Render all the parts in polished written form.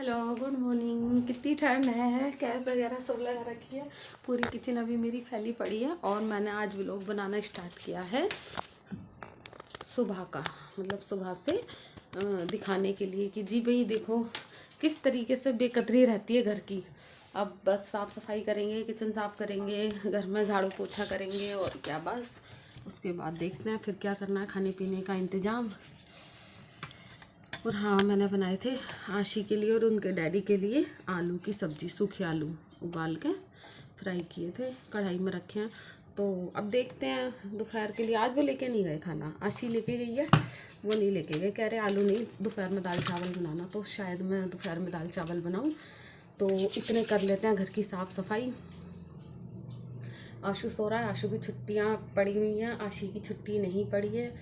Hello, good morning. कितनी ठंड है, कैप वगैरह सब लगा रखी है। पूरी किचन अभी मेरी फैली पड़ी है और मैंने आज व्लॉग बनाना स्टार्ट किया है सुबह का, मतलब सुबह से दिखाने के लिए कि जी भाई देखो किस तरीके से बेकदरी रहती है घर की। अब बस साफ़ सफाई करेंगे, किचन साफ़ करेंगे, घर में झाड़ू पोछा करेंगे और क्या, बस उसके बाद देखते हैं फिर क्या करना है, खाने पीने का इंतज़ाम। और हाँ, मैंने बनाए थे आशी के लिए और उनके डैडी के लिए आलू की सब्ज़ी, सूखे आलू उबाल के फ्राई किए थे, कढ़ाई में रखे हैं। तो अब देखते हैं दोपहर के लिए। आज वो लेके नहीं गए खाना, आशी लेके गई है, वो नहीं लेके गए, कह रहे आलू नहीं, दोपहर में दाल चावल बनाना। तो शायद मैं दोपहर में दाल चावल बनाऊँ। तो इतने कर लेते हैं घर की साफ़ सफाई। आशु सो रहा है, आशु की छुट्टियाँ पड़ी हुई हैं, आशी की छुट्टी नहीं पड़ी है।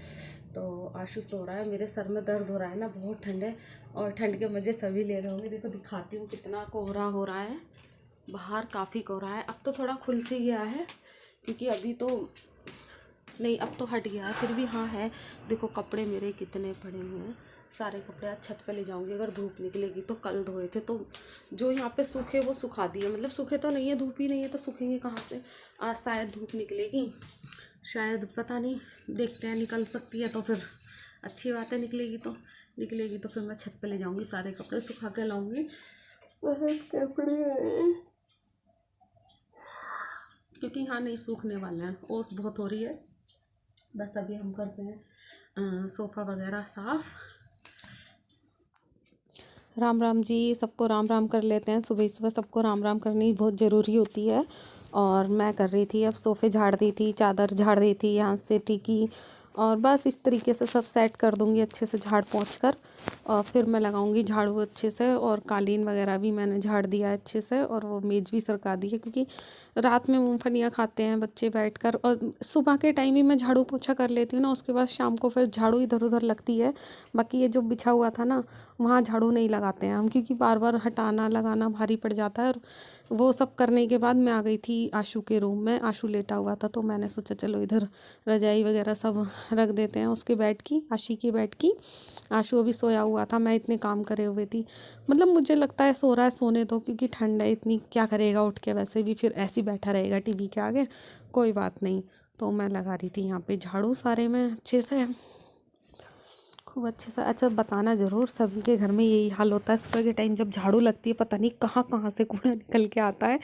तो आशु सो रहा है, मेरे सर में दर्द हो रहा है ना, बहुत ठंड है और ठंड के मज़े सभी ले रहे होंगे। देखो दिखाती हूँ कितना कोहरा हो रहा है बाहर, काफ़ी कोहरा है। अब तो थोड़ा खुल सी गया है क्योंकि अभी तो नहीं, अब तो हट गया है, फिर भी हाँ है। देखो कपड़े मेरे कितने पड़े हुए हैं, सारे कपड़े आज छत पे ले जाऊंगी। अगर धूप निकलेगी तो, कल धोए थे तो जो यहाँ पे सूखे वो सुखा दिए, मतलब सूखे तो नहीं है, धूप ही नहीं है तो सूखेंगे कहाँ से। आज शायद धूप निकलेगी, शायद, पता नहीं, देखते हैं। निकल सकती है तो फिर अच्छी बात है, निकलेगी तो फिर मैं छत पे ले जाऊंगी, सारे कपड़े सुखा के लाऊंगी। कपड़े क्योंकि यहाँ नहीं सूखने वाले हैं, ओस बहुत हो रही है। बस अभी हम करते हैं सोफ़ा वगैरह साफ़। राम राम जी, सबको राम राम कर लेते हैं। सुबह सुबह सबको राम राम करनी बहुत ज़रूरी होती है। और मैं कर रही थी, अब सोफ़े झाड़ दी थी, चादर झाड़ दी थी, यहाँ से टिकी, और बस इस तरीके से सब सेट कर दूँगी अच्छे से झाड़ पोंछ कर। और फिर मैं लगाऊंगी झाड़ू अच्छे से, और कालीन वगैरह भी मैंने झाड़ दिया अच्छे से, और वो मेज़ भी सरका दी है क्योंकि रात में मूंगफलियाँ खाते हैं बच्चे बैठकर। और सुबह के टाइम ही मैं झाड़ू पोछा कर लेती हूँ ना, उसके बाद शाम को फिर झाड़ू इधर उधर लगती है। बाकी ये जो बिछा हुआ था ना, वहाँ झाड़ू नहीं लगाते हैं हम, क्योंकि बार बार हटाना लगाना भारी पड़ जाता है। और वो सब करने के बाद मैं आ गई थी आशु के रूम में। आशु लेटा हुआ था तो मैंने सोचा चलो इधर रजाई वगैरह सब रख देते हैं उसके बेड की, आशी के बेड की। आशु अभी सोया हुआ था, मैं इतने काम करे हुए थी। मतलब मुझे लगता है सो रहा है, सोने दो, क्योंकि ठंड है इतनी, क्या करेगा उठ के, वैसे भी फिर ऐसे ही बैठा रहेगा टीवी के आगे, कोई बात नहीं। तो मैं लगा रही थी यहाँ पे झाड़ू सारे में अच्छे से, खूब अच्छे से। अच्छा, बताना ज़रूर, सभी के घर में यही हाल होता है, सुबह के टाइम जब झाड़ू लगती है पता नहीं कहाँ कहाँ से कूड़ा निकल के आता है।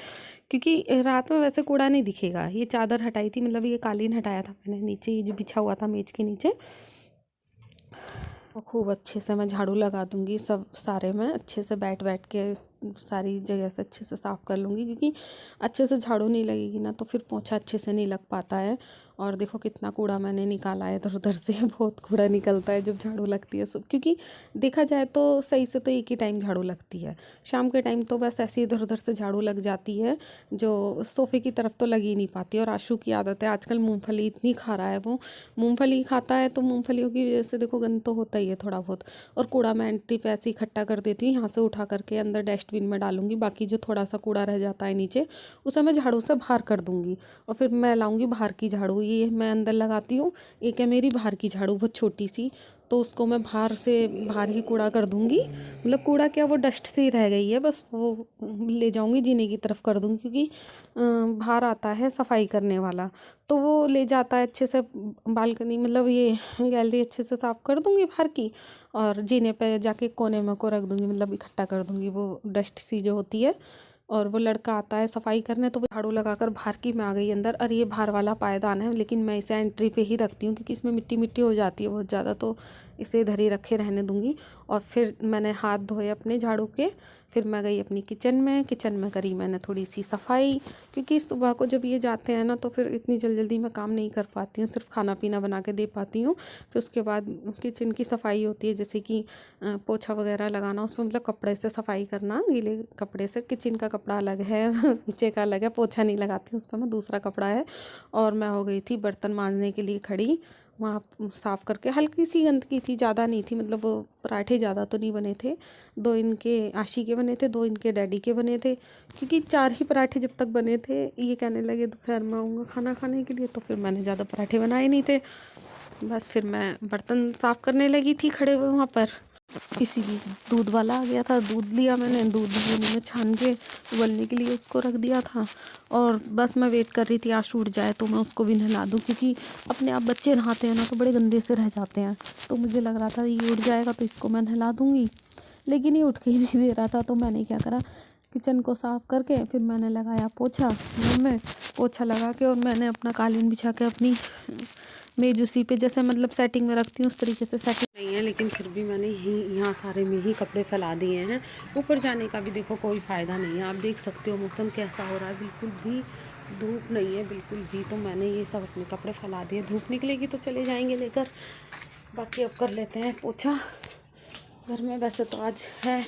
क्योंकि रात में वैसे कूड़ा नहीं दिखेगा। ये चादर हटाई थी, मतलब ये कालीन हटाया था मैंने, नीचे ये जो बिछा हुआ था मेज के नीचे, तो खूब अच्छे से मैं झाड़ू लगा दूंगी सब सारे में, अच्छे से बैठ बैठ के सारी जगह से अच्छे से साफ़ कर लूँगी। क्योंकि अच्छे से झाड़ू नहीं लगेगी ना तो फिर पोंछा अच्छे से नहीं लग पाता है। और देखो कितना कूड़ा मैंने निकाला है इधर उधर से, बहुत कूड़ा निकलता है जब झाड़ू लगती है सब। क्योंकि देखा जाए तो सही से तो एक ही टाइम झाड़ू लगती है, शाम के टाइम तो बस ऐसे इधर उधर से झाड़ू लग जाती है, जो सोफ़े की तरफ तो लग ही नहीं पाती। और आशु की आदत है, आजकल मूँगफली इतनी खा रहा है, वो मूँगफली खाता है तो मूँगफलियों की वजह से देखो गंद तो होता ही है थोड़ा बहुत। और कूड़ा मैं एंट्री पे ऐसे इकट्ठा कर देती हूँ, यहाँ से उठा करके अंदर डस्टबिन में डालूंगी। बाकी जो थोड़ा सा कूड़ा रह जाता है नीचे, उसे मैं झाड़ू से बाहर कर दूंगी। और फिर मैं लाऊंगी बाहर की झाड़ू, ये मैं अंदर लगाती हूँ। एक है मेरी बाहर की झाड़ू, बहुत छोटी सी, तो उसको मैं बाहर से बाहर ही कूड़ा कर दूंगी। मतलब कूड़ा क्या, वो डस्ट से ही रह गई है, बस वो ले जाऊंगी जीने की तरफ कर दूंगी। क्योंकि बाहर आता है सफाई करने वाला, तो वो ले जाता है अच्छे से बालकनी, मतलब ये गैलरी अच्छे से साफ़ कर दूंगी बाहर की, और जीने पे जाके कोने में को रख दूंगी, मतलब इकट्ठा कर दूंगी वो डस्ट सी जो होती है। और वो लड़का आता है सफाई करने तो वो झाड़ू लगाकर बाहर की, मैं आ गई अंदर। और ये बाहर वाला पायदान है, लेकिन मैं इसे एंट्री पे ही रखती हूँ क्योंकि इसमें मिट्टी मिट्टी हो जाती है बहुत ज़्यादा, तो इसे इधर ही रखे रहने दूँगी। और फिर मैंने हाथ धोए अपने झाड़ू के, फिर मैं गई अपनी किचन में करी मैंने थोड़ी सी सफाई। क्योंकि सुबह को जब ये जाते हैं ना तो फिर इतनी जल्दी मैं काम नहीं कर पाती हूँ, सिर्फ खाना पीना बना के दे पाती हूँ। फिर उसके बाद किचन की सफाई होती है, जैसे कि पोछा वगैरह लगाना, उसमें मतलब कपड़े से सफाई करना, गीले कपड़े से। किचन का कपड़ा अलग है नीचे का अलग है, पोछा नहीं लगाती उस पर मैं, दूसरा कपड़ा है। और मैं हो गई थी बर्तन मांजने के लिए खड़ी, वहाँ साफ़ करके। हल्की सी गंदगी थी, ज़्यादा नहीं थी, मतलब वो पराठे ज़्यादा तो नहीं बने थे, 2 इनके आशी के बने थे, 2 इनके डैडी के बने थे। क्योंकि 4 ही पराठे जब तक बने थे, ये कहने लगे दोपहर में आऊँगा खाना खाने के लिए, तो फिर मैंने ज़्यादा पराठे बनाए नहीं थे। बस फिर मैं बर्तन साफ़ करने लगी थी खड़े हुए वहाँ पर। इसी बीच दूध वाला आ गया था, दूध लिया मैंने, दूध में छान के उबलने के लिए उसको रख दिया था। और बस मैं वेट कर रही थी आशु उठ जाए तो मैं उसको भी नहला दूँ, क्योंकि अपने आप बच्चे नहाते हैं ना तो बड़े गंदे से रह जाते हैं। तो मुझे लग रहा था ये उठ जाएगा तो इसको मैं नहला दूँगी, लेकिन ये उठ के ही नहीं दे रहा था। तो मैंने क्या करा, किचन को साफ़ करके फिर मैंने लगाया पोछा, रूम में पोछा लगा के, और मैंने अपना कालीन बिछा के अपनी मेज उसी पे जैसे मतलब सेटिंग में रखती हूँ उस तरीके से सेटिंग नहीं है, लेकिन फिर भी मैंने यहाँ सारे में ही कपड़े फैला दिए हैं। ऊपर जाने का भी देखो कोई फ़ायदा नहीं है। आप देख सकते हो मौसम कैसा हो रहा है, बिल्कुल भी धूप नहीं है बिल्कुल भी। तो मैंने ये सब अपने कपड़े फैला दिए, धूप निकलेगी तो चले जाएंगे लेकर। बाकी अब कर लेते हैं पोछा घर में। वैसे तो आज है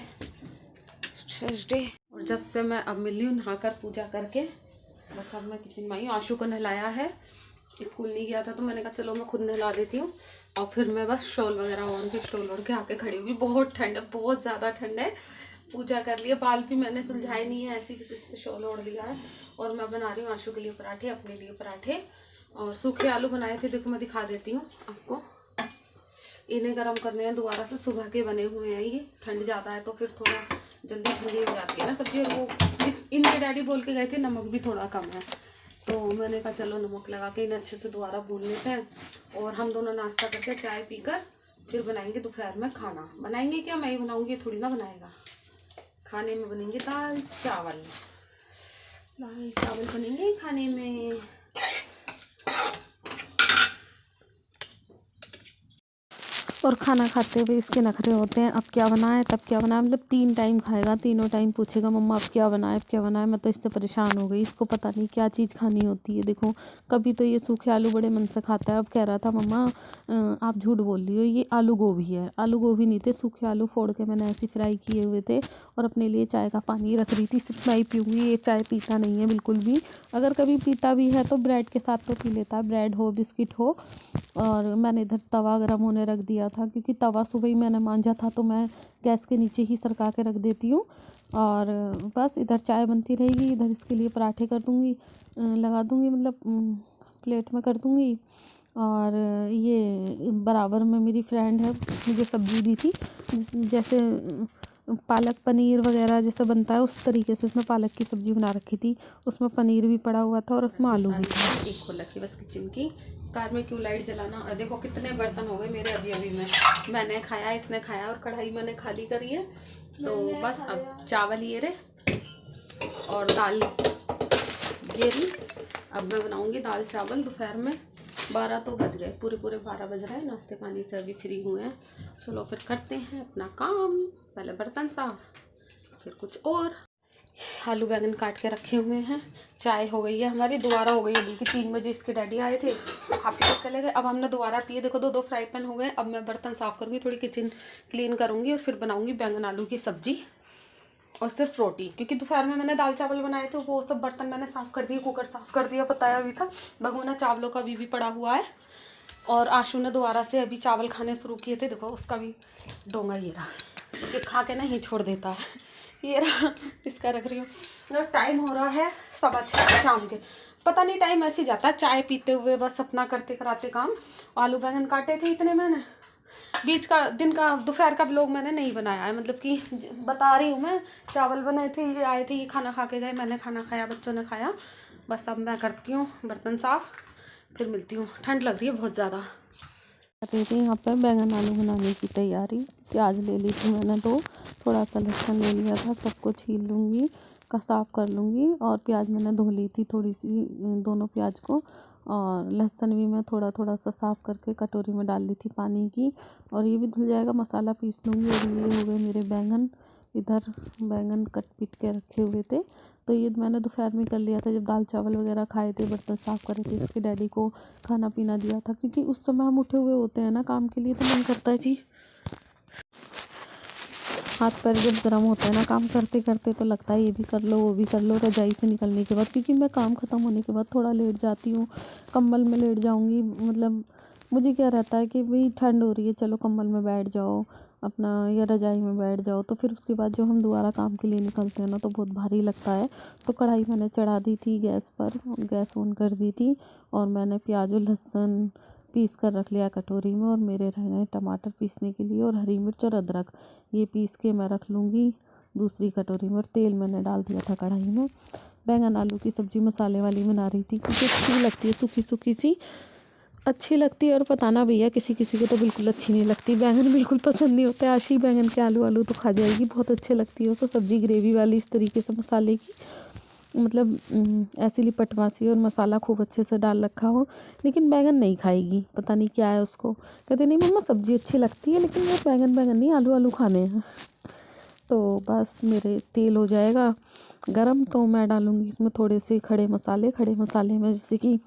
थर्सडे, और जब से मैं अब मिली हूँ नहाकर पूजा करके, बस अब मैं किचन में आई हूँ। आशु को नहलाया है, स्कूल नहीं गया था तो मैंने कहा चलो मैं खुद नहला देती हूँ। और फिर मैं बस शॉल वगैरह ओढ़ के स्टोल ओढ़ के आके खड़ी हुई। बहुत ठंड है, बहुत ज़्यादा ठंड है। पूजा कर लिया, बाल भी मैंने सुलझाए नहीं है, ऐसी किसी से शॉल ओढ़ लिया है। और मैं बना रही हूँ आशु के लिए पराठे, अपने लिए पराठे, और सूखे आलू बनाए थे। देखो मैं दिखा देती हूँ आपको, इन्हें गर्म करने हैं दोबारा से, सुबह के बने हुए हैं। ये ठंड ज़्यादा है तो फिर थोड़ा जल्दी ठंडी हो जाती है ना सब्जी। और वो इनके डैडी बोल के गए थे नमक भी थोड़ा कम है, तो मैंने कहा चलो नमक लगा के इन्हें अच्छे से दोबारा भून लेते हैं। और हम दोनों नाश्ता करके चाय पीकर फिर बनाएंगे दोपहर में खाना। बनाएंगे क्या, मैं ही बनाऊंगी, थोड़ी ना बनाएगा। खाने में बनेंगे दाल चावल, दाल चावल बनेंगे खाने में। और खाना खाते हुए इसके नखरे होते हैं, अब क्या बनाए तब क्या बनाए, मतलब 3 टाइम खाएगा, तीनों टाइम पूछेगा मम्मा अब क्या बनाए अब क्या बनाए। मैं तो इससे परेशान हो गई, इसको पता नहीं क्या चीज़ खानी होती है। देखो कभी तो ये सूखे आलू बड़े मन से खाता है, अब कह रहा था मम्मा आप झूठ बोल रही हो, ये आलू गोभी है। आलू गोभी नहीं थे, सूखे आलू फोड़ के मैंने ऐसे फ्राई किए हुए थे। और अपने लिए चाय का पानी रख रही थी, सिर्फ मैं ही पीऊँगी, ये चाय पीता नहीं है बिल्कुल भी। अगर कभी पीता भी है तो ब्रेड के साथ तो पी लेता है, ब्रेड हो बिस्किट हो। और मैंने इधर तवा गरम होने रख दिया था, क्योंकि तवा सुबह ही मैंने मांजा था तो मैं गैस के नीचे ही सरका के रख देती हूँ। और बस इधर चाय बनती रहेगी, इधर इसके लिए पराठे कर दूँगी, लगा दूँगी, मतलब प्लेट में कर दूँगी। और ये बराबर में मेरी फ्रेंड है, मुझे सब्ज़ी दी थी, जैसे पालक पनीर वगैरह जैसा बनता है उस तरीके से इसमें पालक की सब्ज़ी बना रखी थी। उसमें पनीर भी पड़ा हुआ था और उसमें आलू भी था। एक खोल रखी बस किचन की। कार में क्यों लाइट जलाना। और देखो कितने बर्तन हो गए मेरे अभी अभी में। मैंने खाया, इसने खाया, और कढ़ाई मैंने खाली करी है। तो बस अब चावल ये रहे और दाल ये रही। अब मैं बनाऊँगी दाल चावल दोपहर में। 12 तो बज गए, पूरे 12 बज रहे हैं। नाश्ते पानी से अभी फ्री हुए हैं। चलो फिर करते हैं अपना काम। पहले बर्तन साफ, फिर कुछ और। आलू बैंगन काट के रखे हुए हैं। चाय हो गई है हमारी, दोबारा हो गई अभी कि 3 बजे इसके डैडी आए थे, खा पी के चले गए। अब हमने दोबारा पिए। देखो 2 फ्राई पैन हो गए। अब मैं बर्तन साफ़ करूँगी, थोड़ी किचन क्लीन करूँगी और फिर बनाऊँगी बैंगन आलू की सब्ज़ी और सिर्फ रोटी। क्योंकि दोपहर में मैंने दाल चावल बनाए थे, वो सब बर्तन मैंने साफ़ कर दिए, कुकर साफ़ कर दिया, बताया भी था। भगोना चावलों का भी पड़ा हुआ है। और आशु ने दोबारा से अभी चावल खाने शुरू किए थे। देखो उसका भी डोंगा ये रहा, ये खा के नहीं छोड़ देता है। ये रहा, इसका रख रही हूँ। टाइम हो रहा है 6:15 शाम के। पता नहीं टाइम ऐसे ही जाता है, चाय पीते हुए बस अपना करते कराते काम। आलू बैंगन काटे थे इतने मैंने। बीच का दिन का दोपहर का व्लॉग मैंने नहीं बनाया है, मतलब कि बता रही हूँ मैं। चावल बने थे, ये आए थे, ये खाना खा के गए, मैंने खाना खाया, बच्चों ने खाया। बस अब मैं करती हूँ बर्तन साफ़, फिर मिलती हूँ। ठंड लग रही है बहुत ज़्यादा। कर रही थी यहाँ पे बैंगन आलू बनाने की तैयारी। प्याज ले ली थी मैंने, तो थोड़ा सा लहसुन ले लिया था, सबको छील लूँगी का साफ़ कर लूँगी। और प्याज मैंने धो ली थी थोड़ी सी, दोनों प्याज को। और लहसुन भी मैं थोड़ा थोड़ा सा साफ़ करके कटोरी में डाल ली थी पानी की। और ये भी धुल जाएगा, मसाला पीस लूँगी। और ये हो गए मेरे बैंगन, इधर बैंगन कट पीट के रखे हुए थे। तो ये मैंने दोपहर में कर लिया था, जब दाल चावल वगैरह खाए थे, बर्तन साफ़ करे थे, इसके डैडी को खाना पीना दिया था। क्योंकि उस समय हम उठे हुए होते हैं ना काम के लिए, तो मन करता है जी, हाथ पैर जब गर्म होते हैं ना काम करते करते, तो लगता है ये भी कर लो वो भी कर लो। रजाई से निकलने के बाद, क्योंकि मैं काम ख़त्म होने के बाद थोड़ा लेट जाती हूँ, कंबल में लेट जाऊँगी। मतलब मुझे क्या रहता है कि भाई ठंड हो रही है, चलो कंबल में बैठ जाओ अपना, या रजाई में बैठ जाओ। तो फिर उसके बाद जो हम दोबारा काम के लिए निकलते हैं ना, तो बहुत भारी लगता है। तो कढ़ाई मैंने चढ़ा दी थी गैस पर, गैस ऑन कर दी थी। और मैंने प्याज और लहसुन पीस कर रख लिया कटोरी में। और मेरे रह गए टमाटर पीसने के लिए और हरी मिर्च और अदरक, ये पीस के मैं रख लूँगी दूसरी कटोरी में। और तेल मैंने डाल दिया था कढ़ाई में। बैंगन आलू की सब्ज़ी मसाले वाली बना रही थी क्योंकि अच्छी लगती है, सूखी सूखी सी अच्छी लगती है। और पता ना भैया, किसी किसी को तो बिल्कुल अच्छी नहीं लगती, बैंगन बिल्कुल पसंद नहीं होते। आशी बैंगन के आलू आलू तो खा जाएगी, बहुत अच्छे लगती है उसको सब्ज़ी ग्रेवी वाली इस तरीके से मसाले की, मतलब ऐसी लिपटवासी और मसाला खूब अच्छे से डाल रखा हो। लेकिन बैंगन नहीं खाएगी, पता नहीं क्या है उसको। कहते नहीं मम्मा सब्ज़ी अच्छी लगती है लेकिन वो बैंगन बैंगन नहीं, आलू आलू खाने हैं। तो बस मेरे तेल हो जाएगा गरम, तो मैं डालूँगी इसमें थोड़े से खड़े मसाले में जैसे कि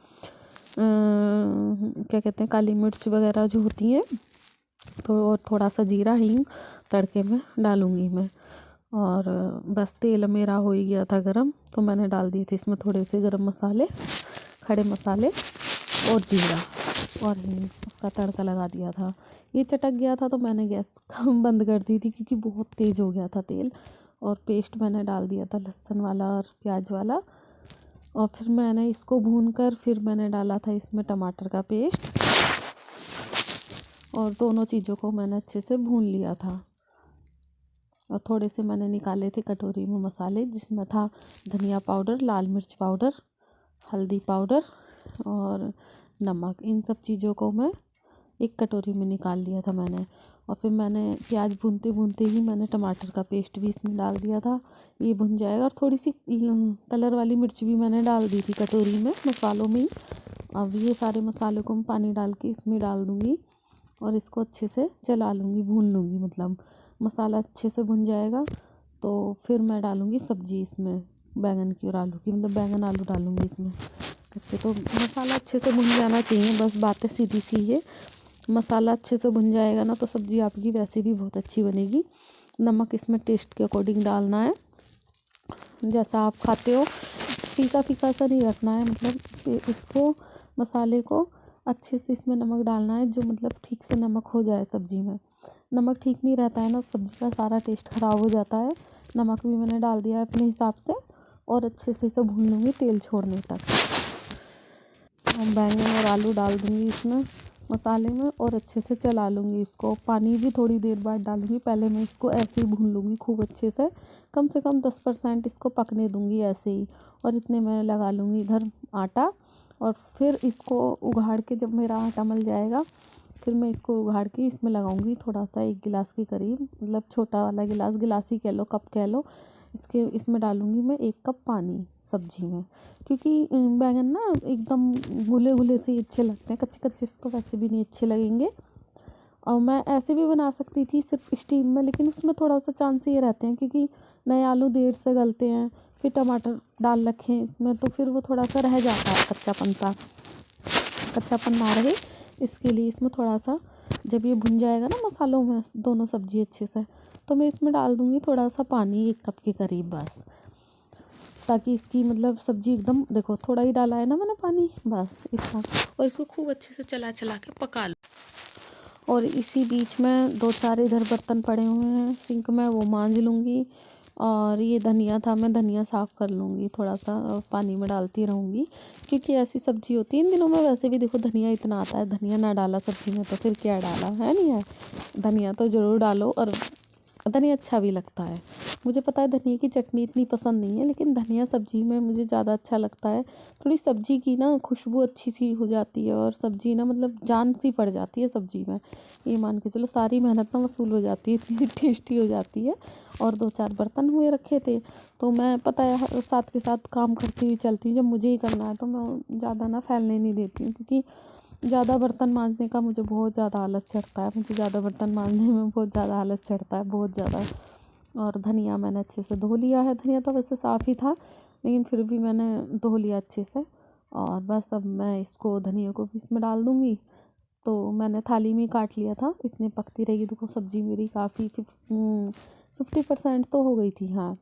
क्या कहते हैं, काली मिर्च वगैरह जो होती हैं, तो और थोड़ा सा जीरा हींग तड़के में डालूँगी मैं। और बस तेल मेरा हो ही गया था गरम, तो मैंने डाल दिए थे इसमें थोड़े से गरम मसाले, खड़े मसाले और जीरा और हींग, उसका तड़का लगा दिया था। ये चटक गया था तो मैंने गैस कम बंद कर दी थी क्योंकि बहुत तेज़ हो गया था तेल। और पेस्ट मैंने डाल दिया था लहसुन वाला और प्याज वाला। और फिर मैंने इसको भून कर फिर मैंने डाला था इसमें टमाटर का पेस्ट, और दोनों चीज़ों को मैंने अच्छे से भून लिया था। और थोड़े से मैंने निकाले थे कटोरी में मसाले, जिसमें था धनिया पाउडर, लाल मिर्च पाउडर, हल्दी पाउडर और नमक। इन सब चीज़ों को मैं एक कटोरी में निकाल लिया था मैंने। और फिर मैंने प्याज भूनते भूनते ही मैंने टमाटर का पेस्ट भी इसमें डाल दिया था, ये भुन जाएगा। और थोड़ी सी कलर वाली मिर्च भी मैंने डाल दी थी कटोरी में मसालों में ही। अब ये सारे मसालों को मैं पानी डाल के इसमें डाल दूँगी और इसको अच्छे से चला लूँगी, भून लूँगी। मतलब मसाला अच्छे से भुन जाएगा तो फिर मैं डालूँगी सब्ज़ी इसमें, बैंगन की और आलू की, मतलब बैंगन आलू डालूँगी इसमें। तो मसाला अच्छे से भुन जाना चाहिए, बस बातें सीधी सी है। मसाला अच्छे से भुन जाएगा ना तो सब्ज़ी आपकी वैसे भी बहुत अच्छी बनेगी। नमक इसमें टेस्ट के अकॉर्डिंग डालना है, जैसा आप खाते हो। फीका फीका सा नहीं रखना है, मतलब इसको मसाले को अच्छे से इसमें नमक डालना है, जो मतलब ठीक से नमक हो जाए सब्ज़ी में। नमक ठीक नहीं रहता है ना, सब्ज़ी का सारा टेस्ट ख़राब हो जाता है। नमक भी मैंने डाल दिया है अपने हिसाब से और अच्छे से इसे भून लूँगी तेल छोड़ने तक। बैंगन और आलू डाल दूँगी इसमें मसाले में और अच्छे से चला लूँगी इसको। पानी भी थोड़ी देर बाद डालूँगी, पहले मैं इसको ऐसे ही भून लूँगी खूब अच्छे से, कम से कम 10% इसको पकने दूँगी ऐसे ही। और इतने मैं लगा लूँगी इधर आटा, और फिर इसको उघाड़ के जब मेरा आटा मल जाएगा फिर मैं इसको उघाड़ के इसमें लगाऊंगी थोड़ा सा, 1 गिलास के करीब, मतलब छोटा वाला गिलास ही कह लो, कप कह लो। इसमें डालूंगी मैं 1 कप पानी सब्जी में, क्योंकि बैंगन ना एकदम घुले घुले से अच्छे लगते हैं, कच्चे कच्चे तो वैसे भी नहीं अच्छे लगेंगे। और मैं ऐसे भी बना सकती थी सिर्फ स्टीम में, लेकिन उसमें थोड़ा सा चांस ये रहते हैं क्योंकि नए आलू देर से गलते हैं, फिर टमाटर डाल रखे हैं इसमें तो फिर वो थोड़ा सा रह जाता है कच्चापन ना रहे, इसके लिए इसमें थोड़ा सा जब ये भुन जाएगा ना मसालों में दोनों सब्ज़ी अच्छे से, तो मैं इसमें डाल दूँगी थोड़ा सा पानी, 1 कप के करीब बस, ताकि इसकी मतलब सब्ज़ी एकदम, देखो थोड़ा ही डाला है ना मैंने पानी, बस इतना। और इसको खूब अच्छे से चला के पका लो। और इसी बीच में 2-4 इधर बर्तन पड़े हुए हैं सिंक में, वो मांज लूँगी। और ये धनिया था, मैं धनिया साफ़ कर लूँगी, थोड़ा सा पानी में डालती रहूँगी क्योंकि ऐसी सब्ज़ी होती है इन दिनों में। वैसे भी देखो धनिया इतना आता है, धनिया ना डाला सब्ज़ी में तो फिर क्या डाला है, नहीं है। धनिया तो ज़रूर डालो, और धनिया अच्छा भी लगता है। मुझे पता है धनिया की चटनी इतनी पसंद नहीं है, लेकिन धनिया सब्ज़ी में मुझे ज़्यादा अच्छा लगता है। थोड़ी सब्ज़ी की ना खुशबू अच्छी सी हो जाती है, और सब्ज़ी ना मतलब जान सी पड़ जाती है सब्ज़ी में, ये मान के चलो सारी मेहनत ना वसूल हो जाती है, इतनी टेस्टी हो जाती है। और 2-4 बर्तन हुए रखे थे, तो मैं पता है साथ के साथ काम करती हुई चलती हूँ। जब मुझे ही करना है तो मैं ज़्यादा ना फैलने नहीं देती हूँ, क्योंकि ज़्यादा बर्तन मांजने का मुझे बहुत ज़्यादा आलस चढ़ता है, मुझे ज़्यादा बर्तन मांजने में बहुत ज़्यादा आलस चढ़ता है, बहुत ज़्यादा। और धनिया मैंने अच्छे से धो लिया है, धनिया तो वैसे साफ़ ही था लेकिन फिर भी मैंने धो लिया अच्छे से। और बस अब मैं इसको धनिया को भी इसमें डाल दूँगी। तो मैंने थाली में काट लिया था, इतनी पकती रहेगी। देखो सब्ज़ी मेरी काफ़ी 50% तो हो गई थी। हाँ,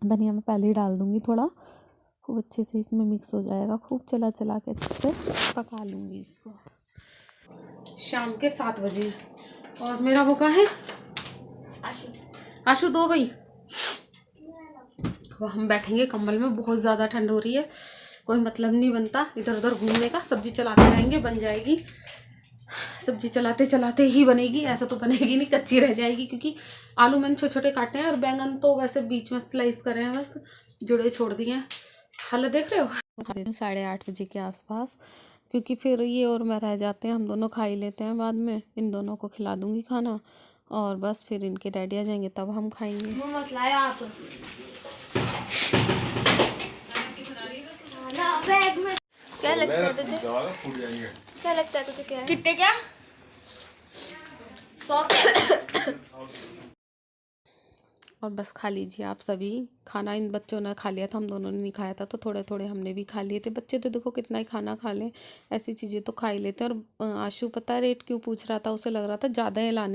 धनिया मैं पहले ही डाल दूँगी थोड़ा, खूब अच्छे से इसमें मिक्स हो जाएगा, खूब चला के अच्छे से पका लूँगी इसको। शाम के 7 बजे और मेरा वो कहाँ है आशु 2 भाई, वो हम बैठेंगे कंबल में, बहुत ज़्यादा ठंड हो रही है, कोई मतलब नहीं बनता इधर उधर घूमने का। सब्जी चलाते रहेंगे, बन जाएगी। सब्जी चलाते चलाते ही बनेगी, ऐसा तो बनेगी नहीं, कच्ची रह जाएगी। क्योंकि आलू मैंने छोटे छोटे काटे हैं और बैंगन तो वैसे बीच में स्लाइस करे हैं, बस जुड़े छोड़ दिए हैं। हालत देख रहे हो। 8:30 बजे के आसपास, क्योंकि फिर ये और मैं रह जाते हैं, हम दोनों खा ही लेते हैं बाद में। इन दोनों को खिला दूंगी खाना और बस फिर इनके डैडी आ जाएंगे तब हम खाएंगे। मसला है आप बैग में क्या लगता है तुझे? क्या लगता है तुझे? क्या कितने क्या 100 और बस खा लीजिए आप सभी खाना। इन बच्चों ने खा लिया था, हम दोनों ने नहीं खाया था, तो थोड़े थोड़े हमने भी खा लिए थे। बच्चे तो देखो कितना ही खाना खा लें, ऐसी चीज़ें तो खा ही लेते हैं। और आशु पता है रेट क्यों पूछ रहा था, उसे लग रहा था ज़्यादा है लाने